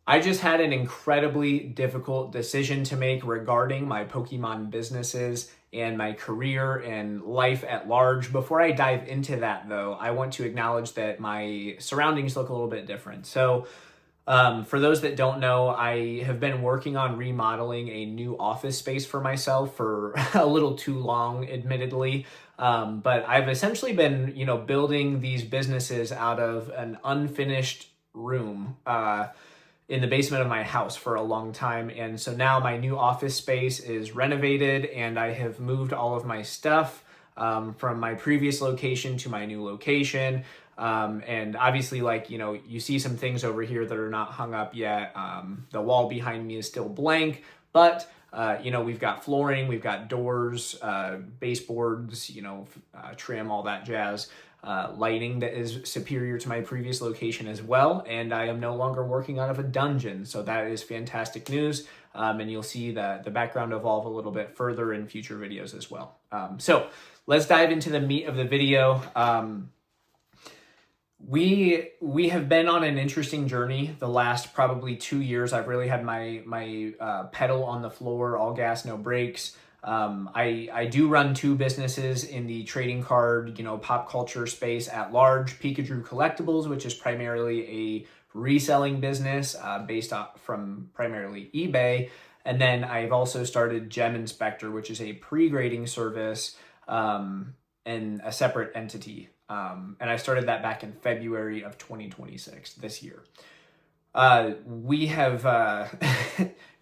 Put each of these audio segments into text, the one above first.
I just had an incredibly difficult decision to make regarding my Pokemon businesses and my career and life at large. Before I dive into that, though, I want to acknowledge that my surroundings look a little bit different. For those that don't know, I have been working on remodeling a new office space for myself for a little too long, admittedly. But I've essentially been, building these businesses out of an unfinished room. In the basement of my house for a long time. And so now my new office space is renovated and I have moved all of my stuff from my previous location to my new location. And obviously, you see some things over here that are not hung up yet. The wall behind me is still blank, but we've got flooring, we've got doors, baseboards, trim, all that jazz. Lighting that is superior to my previous location as well, and I am no longer working out of a dungeon, so that is fantastic news, and you'll see the background evolve a little bit further in future videos as well. So let's dive into the meat of the video. We have been on an interesting journey the last probably 2 years. I've really had my pedal on the floor, all gas, no brakes. I do run two businesses in the trading card, pop culture space at large. Pikachu Collectibles, which is primarily a reselling business based off from primarily eBay. And then I've also started Gem Inspector, which is a pre-grading service and a separate entity. And I started that back in February of 2026, this year. We have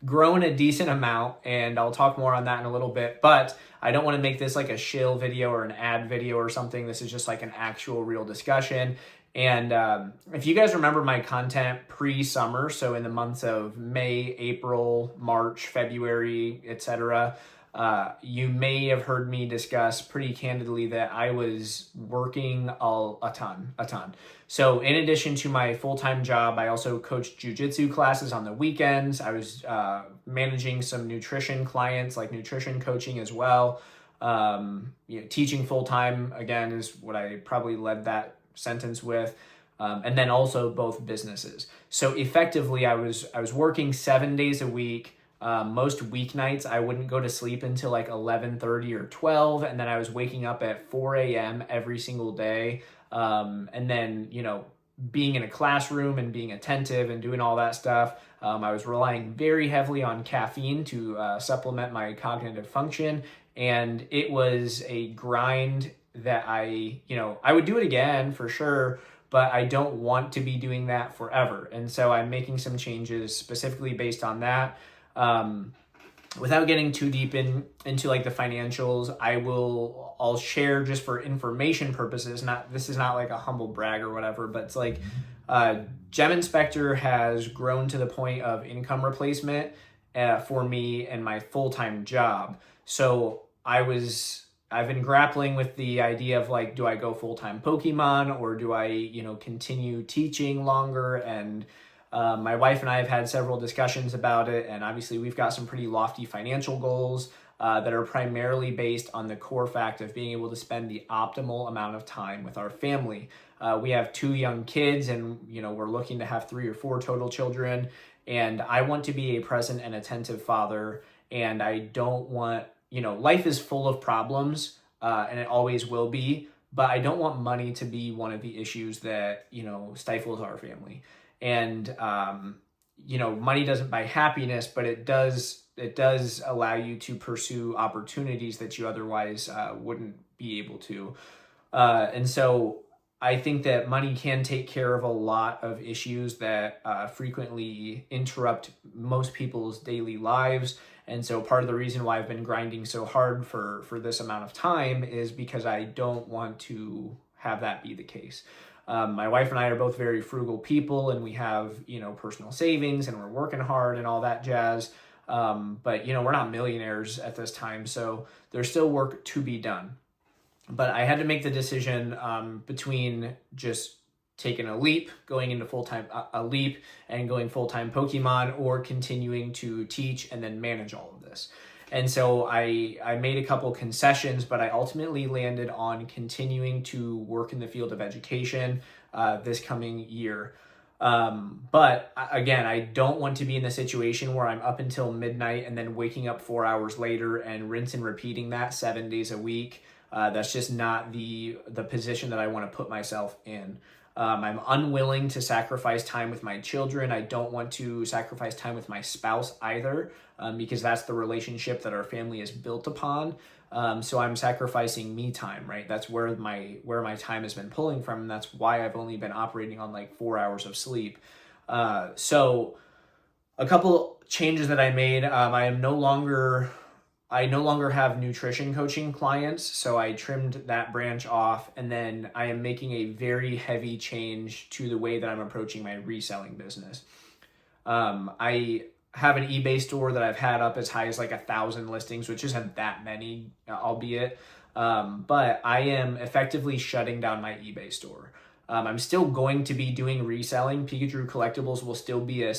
grown a decent amount, and I'll talk more on that in a little bit, but I don't want to make this like a shill video or an ad video or something. This is just like an actual real discussion. And if you guys remember my content pre-summer, so in the months of May, April, March, February, etc., you may have heard me discuss pretty candidly that I was working a ton. So in addition to my full-time job, I also coached jujitsu classes on the weekends. I was managing some nutrition clients, like nutrition coaching as well. Teaching full-time, again, is what I probably led that sentence with. And then also both businesses. So effectively, I was working 7 days a week. Most weeknights, I wouldn't go to sleep until like 11:30 or 12, and then I was waking up at 4 a.m. every single day. And then, being in a classroom and being attentive and doing all that stuff, I was relying very heavily on caffeine to supplement my cognitive function. And it was a grind that I would do it again for sure, but I don't want to be doing that forever. And so I'm making some changes specifically based on that. Without getting too deep into like the financials, I'll share just for information purposes. This is not like a humble brag or whatever, but it's like Gem Inspector has grown to the point of income replacement for me and my full-time job. So I've been grappling with the idea of like, do I go full-time Pokemon, or do I continue teaching longer? And my wife and I have had several discussions about it, and obviously we've got some pretty lofty financial goals that are primarily based on the core fact of being able to spend the optimal amount of time with our family. We have 2 young kids, and we're looking to have 3 or 4 total children, and I want to be a present and attentive father, and I don't want, life is full of problems, and it always will be, but I don't want money to be one of the issues that, stifles our family. And, money doesn't buy happiness, but it does allow you to pursue opportunities that you otherwise wouldn't be able to. And so I think that money can take care of a lot of issues that frequently interrupt most people's daily lives. And so part of the reason why I've been grinding so hard for this amount of time is because I don't want to have that be the case. My wife and I are both very frugal people, and we have, personal savings, and we're working hard and all that jazz. But, we're not millionaires at this time, so there's still work to be done. But I had to make the decision between just taking a leap, going into full-time, a leap and going full-time Pokemon, or continuing to teach and then manage all of this. And so I made a couple concessions, but I ultimately landed on continuing to work in the field of education this coming year. But again, I don't want to be in the situation where I'm up until midnight and then waking up 4 hours later and rinse and repeating that 7 days a week. That's just not the position that I want to put myself in. I'm unwilling to sacrifice time with my children. I don't want to sacrifice time with my spouse either, because that's the relationship that our family is built upon. So I'm sacrificing me time, right? That's where my time has been pulling from, and that's why I've only been operating on like 4 hours of sleep. So a couple changes that I made. I no longer have nutrition coaching clients, so I trimmed that branch off, and then I am making a very heavy change to the way that I'm approaching my reselling business. I have an eBay store that I've had up as high as like 1,000 listings, which isn't that many, albeit, but I am effectively shutting down my eBay store. I'm still going to be doing reselling. Pikachu Collectibles will still be a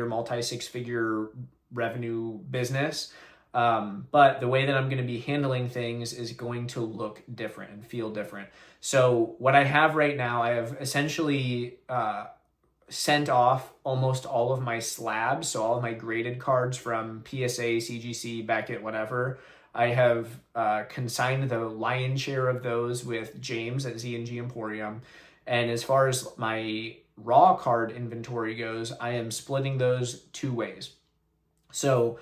multi-six-figure revenue business. But the way that I'm going to be handling things is going to look different and feel different. So what I have right now, I have essentially sent off almost all of my slabs, so all of my graded cards from PSA, CGC, Beckett, whatever. I have consigned the lion's share of those with James at Z&G Emporium. And as far as my raw card inventory goes, I am splitting those two ways. So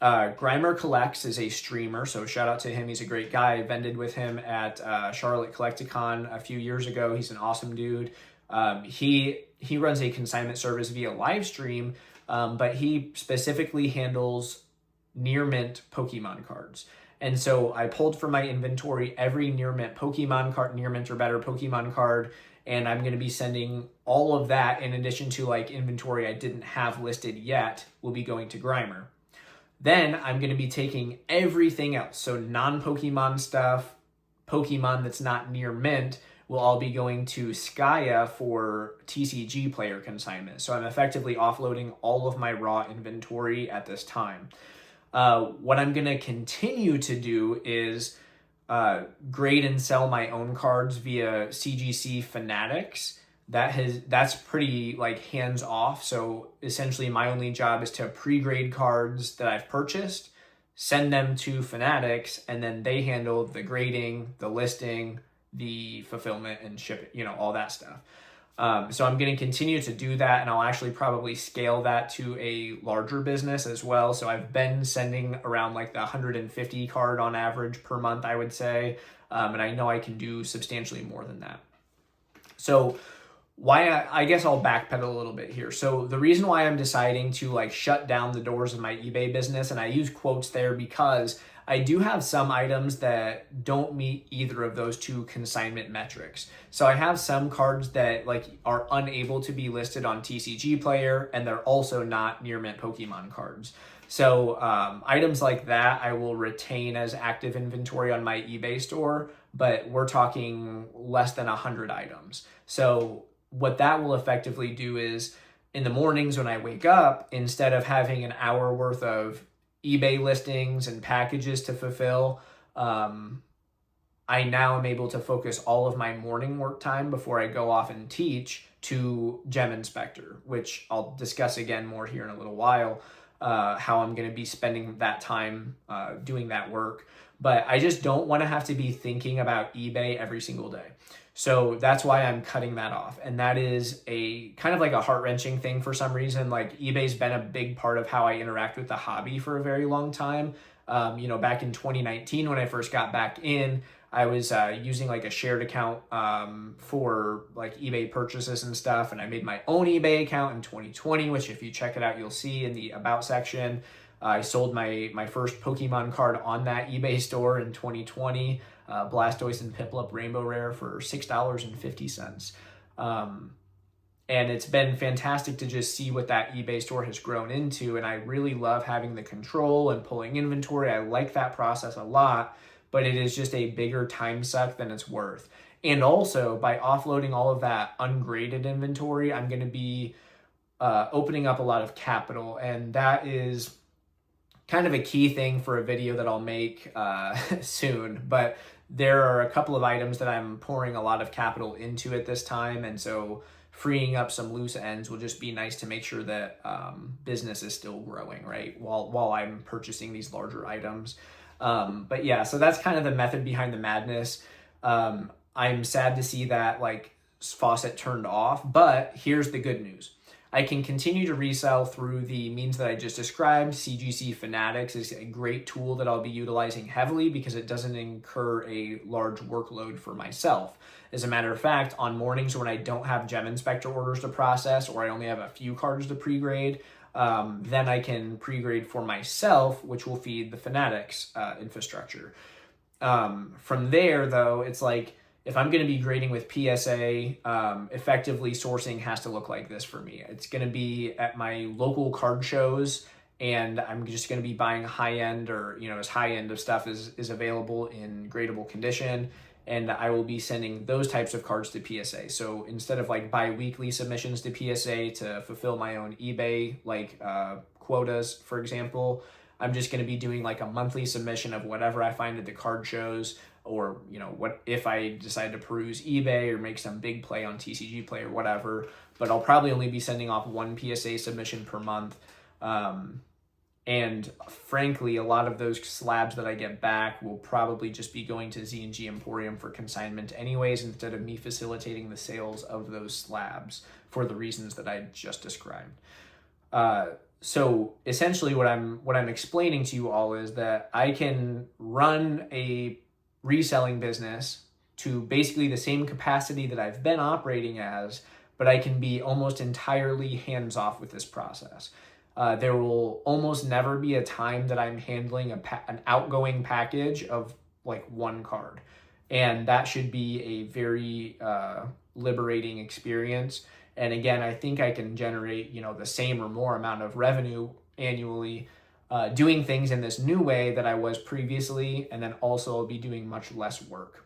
Grimer Collects is a streamer, so shout out to him. He's a great guy. I vended with him at Charlotte Collecticon a few years ago. He's an awesome dude. He runs a consignment service via live stream, but he specifically handles near mint Pokemon cards. And so I pulled from my inventory every near mint Pokemon card, near mint or better Pokemon card, and I'm going to be sending all of that, in addition to like inventory I didn't have listed yet, will be going to Grimer. Then I'm going to be taking everything else, so non-Pokemon stuff, Pokemon that's not near mint, will all be going to Skya for TCG player consignment. So I'm effectively offloading all of my raw inventory at this time. What I'm going to continue to do is grade and sell my own cards via CGC Fanatics. That's pretty like hands off. So essentially my only job is to pre-grade cards that I've purchased, send them to Fanatics, and then they handle the grading, the listing, the fulfillment, and shipping, all that stuff. So I'm going to continue to do that, and I'll actually probably scale that to a larger business as well. So I've been sending around like the 150 card on average per month, I would say. And I know I can do substantially more than that. So I guess I'll backpedal a little bit here. So the reason why I'm deciding to like shut down the doors of my eBay business, and I use quotes there because I do have some items that don't meet either of those two consignment metrics. So I have some cards that like are unable to be listed on TCG Player, and they're also not near mint Pokemon cards. So items like that I will retain as active inventory on my eBay store, but we're talking less than 100 items. So what that will effectively do is in the mornings when I wake up, instead of having an hour worth of eBay listings and packages to fulfill, I now am able to focus all of my morning work time before I go off and teach to Gem Inspector, which I'll discuss again more here in a little while, how I'm going to be spending that time doing that work. But I just don't want to have to be thinking about eBay every single day. So that's why I'm cutting that off. And that is a kind of like a heart-wrenching thing for some reason. Like eBay's been a big part of how I interact with the hobby for a very long time. Back in 2019 when I first got back in, I was using like a shared account for like eBay purchases and stuff. And I made my own eBay account in 2020, which if you check it out, you'll see in the About section. I sold my first Pokemon card on that eBay store in 2020. Blastoise and Piplup Rainbow Rare for $6.50. And it's been fantastic to just see what that eBay store has grown into. And I really love having the control and pulling inventory. I like that process a lot, but it is just a bigger time suck than it's worth. And also by offloading all of that ungraded inventory, I'm going to be opening up a lot of capital. And that is kind of a key thing for a video that I'll make soon. But there are a couple of items that I'm pouring a lot of capital into at this time. And so freeing up some loose ends will just be nice to make sure that business is still growing, right? While I'm purchasing these larger items. But yeah, so that's kind of the method behind the madness. I'm sad to see that like faucet turned off, but here's the good news. I can continue to resell through the means that I just described. CGC Fanatics is a great tool that I'll be utilizing heavily because it doesn't incur a large workload for myself. As a matter of fact, on mornings when I don't have Gem Inspector orders to process or I only have a few cards to pre-grade, then I can pre-grade for myself, which will feed the Fanatics infrastructure. From there, though, it's like, if I'm going to be grading with PSA, effectively sourcing has to look like this for me. It's going to be at my local card shows, and I'm just going to be buying high-end or, as high-end of stuff is available in gradable condition, and I will be sending those types of cards to PSA. So instead of like bi-weekly submissions to PSA to fulfill my own eBay, like quotas, for example, I'm just going to be doing like a monthly submission of whatever I find at the card shows, or what if I decide to peruse eBay or make some big play on TCG Play or whatever. But I'll probably only be sending off one PSA submission per month. And frankly, a lot of those slabs that I get back will probably just be going to Z&G Emporium for consignment anyways, instead of me facilitating the sales of those slabs for the reasons that I just described. So essentially what I'm explaining to you all is that I can run a reselling business to basically the same capacity that I've been operating as, but I can be almost entirely hands-off with this process. There will almost never be a time that I'm handling an outgoing package of like one card. And that should be a very liberating experience. And again, I think I can generate, the same or more amount of revenue annually doing things in this new way that I was previously, and then also I'll be doing much less work.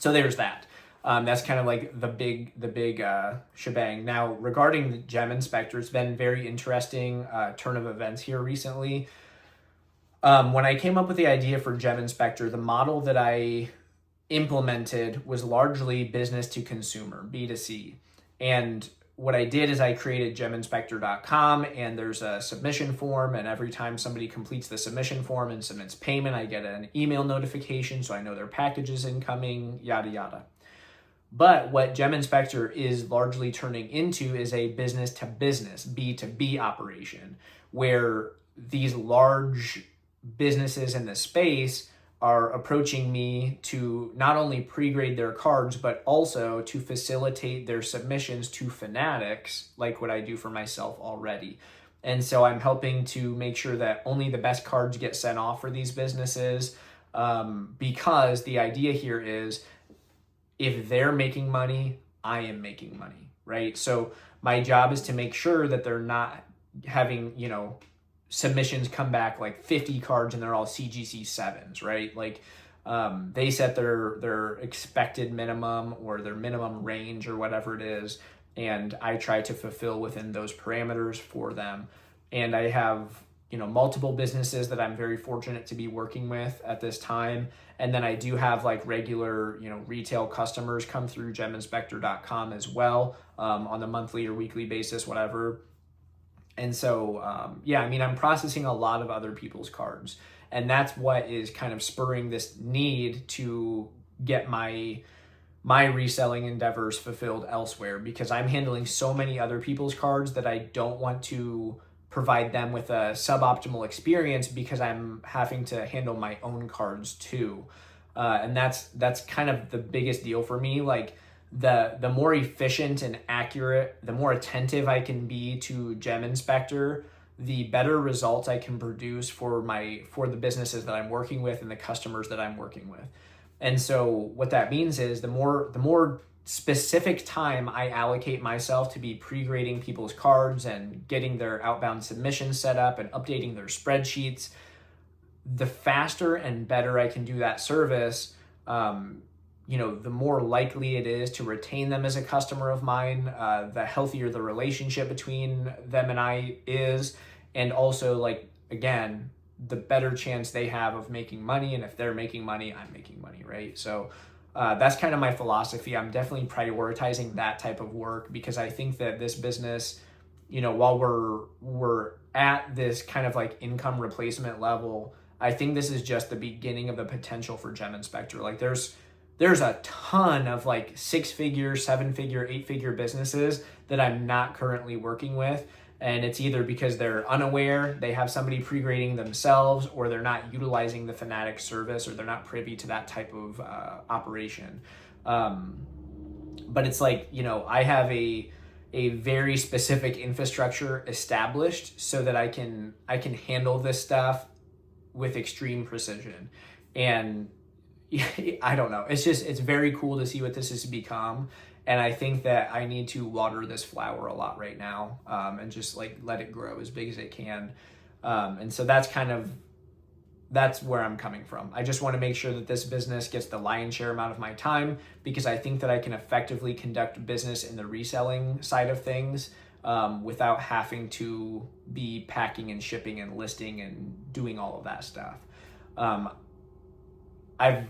So there's that. That's kind of like the big shebang. Now, regarding the Gem Inspector, it's been very interesting turn of events here recently. When I came up with the idea for Gem Inspector, the model that I implemented was largely business to consumer, B2C. And what I did is I created geminspector.com, and there's a submission form, and every time somebody completes the submission form and submits payment, I get an email notification so I know their package is incoming, yada yada. But what Gem Inspector is largely turning into is a business to business, B2B operation, where these large businesses in the space are approaching me to not only pre-grade their cards, but also to facilitate their submissions to Fanatics, like what I do for myself already. And so I'm helping to make sure that only the best cards get sent off for these businesses, because the idea here is if they're making money, I am making money, right? So my job is to make sure that they're not having, submissions come back like 50 cards and they're all CGC 7s, right? Like they set their expected minimum or their minimum range or whatever it is, and I try to fulfill within those parameters for them. And I have, multiple businesses that I'm very fortunate to be working with at this time. And then I do have like regular, retail customers come through geminspector.com as well, on a monthly or weekly basis, whatever. And so, I'm processing a lot of other people's cards, and that's what is kind of spurring this need to get my reselling endeavors fulfilled elsewhere, because I'm handling so many other people's cards that I don't want to provide them with a suboptimal experience because I'm having to handle my own cards too. And that's kind of the biggest deal for me. Like, the more efficient and accurate, the more attentive I can be to Gem Inspector, the better results I can produce for the businesses that I'm working with and the customers that I'm working with. And so what that means is the more specific time I allocate myself to be pre-grading people's cards and getting their outbound submissions set up and updating their spreadsheets, the faster and better I can do that service, the more likely it is to retain them as a customer of mine, the healthier the relationship between them and I is, and also, like, again, the better chance they have of making money. And if they're making money, I'm making money, right? So that's kind of my philosophy. I'm definitely prioritizing that type of work because I think that this business, while we're at this kind of like income replacement level, I think this is just the beginning of the potential for Gem Inspector. Like there's a ton of like 6-figure, 7-figure, 8-figure businesses that I'm not currently working with. And it's either because they're unaware, they have somebody pre-grading themselves, or they're not utilizing the Fanatic service, or they're not privy to that type of operation. But it's like, I have a very specific infrastructure established so that I can handle this stuff with extreme precision. And I don't know. It's very cool to see what this has become. And I think that I need to water this flower a lot right now, and just like let it grow as big as it can. And so that's where I'm coming from. I just want to make sure that this business gets the lion's share amount of my time, because I think that I can effectively conduct business in the reselling side of things, without having to be packing and shipping and listing and doing all of that stuff. I've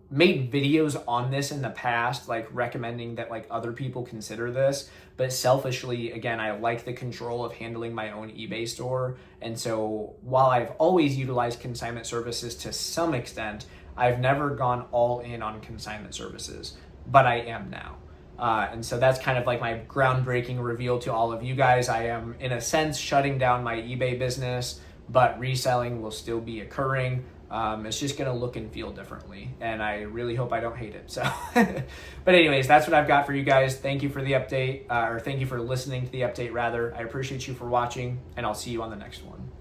made videos on this in the past, like recommending that like other people consider this, but selfishly, again, I like the control of handling my own eBay store. And so while I've always utilized consignment services to some extent, I've never gone all in on consignment services, but I am now. And so that's kind of like my groundbreaking reveal to all of you guys. I am, in a sense, shutting down my eBay business, but reselling will still be occurring. It's just going to look and feel differently, and I really hope I don't hate it. So, but anyways, that's what I've got for you guys. Thank you for the update, or thank you for listening to the update rather. I appreciate you for watching, and I'll see you on the next one.